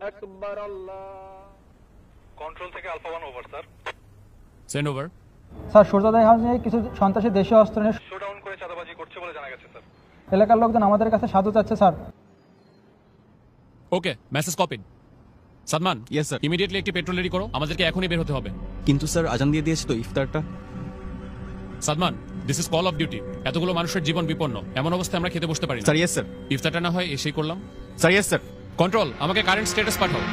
আকবার আল্লাহ। কন্ট্রোল থেকে alpha 1 over sir. Send over. Sir সূর্যোদয় হাউসে কিছু সন্ত্রাসী দেশীয় অস্ত্র নিয়ে শোডাউন করে চাঁদাবাজি করছে বলে জানা গেছে স্যার। এলাকার লোকজন আমাদের কাছে সাহায্য চাচ্ছে sir. Okay, message copied. Sadman, yes sir. Immediately একটি পেট্রোল রেডি করো, আমাদেরকে এখনই বের হতে হবে। কিন্তু স্যার আজান দিয়ে দিয়েছে তো ইফতারটা। Sadman, this is call of duty. এতগুলো মানুষের জীবন বিপন্ন, এমন অবস্থায় আমরা খেতে বসতে পারি না। Sir yes sir. ইফতারটা না হয় এসেই করলাম। Sir yes sir. কন্ট্রোল, আমাকে কারেন্ট স্ট্যাটাস পাঠাও।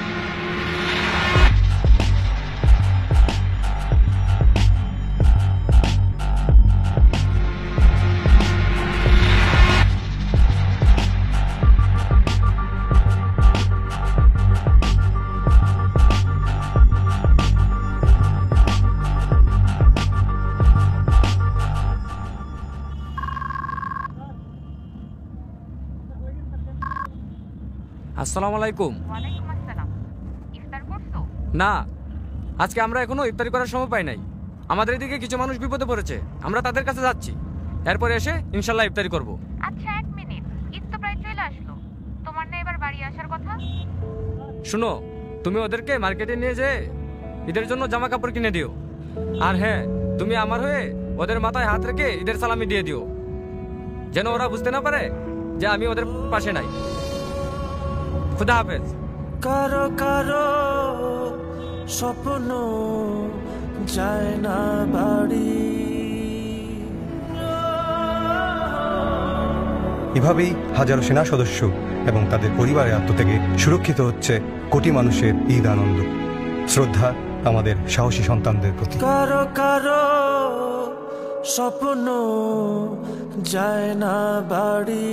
আসসালামু আলাইকুম। ওয়ালাইকুম আসসালাম। ইফতার করছো? না, আজকে আমরা এখনো ইফতারি করার সময় পাই নাই। আমাদের এদিকে কিছু মানুষ বিপদে পড়েছে, আমরা তাদের কাছে যাচ্ছি। এরপরে এসে ইনশাল্লাহ ইফতারি করব। আচ্ছা, 1 মিনিট, ঈদ তো প্রায় চলে আসলো, তোমার না এবার বাড়ি আসার কথা? শুনো, তুমি ওদেরকে মার্কেটে নিয়ে যেয়ে ঈদের জন্য জামা কাপড় কিনে দিও। আর হ্যাঁ, তুমি আমার হয়ে ওদের মাথায় হাত রেখে ঈদের সালামি দিয়ে দিও, যেন ওরা বুঝতে না পারে যে আমি ওদের পাশে নাই। খুদা হাফেজ। কারো কারো স্বপ্ন যায় না বাড়ি। এভাবেই হাজারো সেনা সদস্য এবং তাদের পরিবারের আত্মত্যাগে সুরক্ষিত হচ্ছে কোটি মানুষের ঈদ আনন্দ। শ্রদ্ধা আমাদের সাহসী সন্তানদের প্রতি। কারো কারো স্বপ্ন যায় না বাড়ি।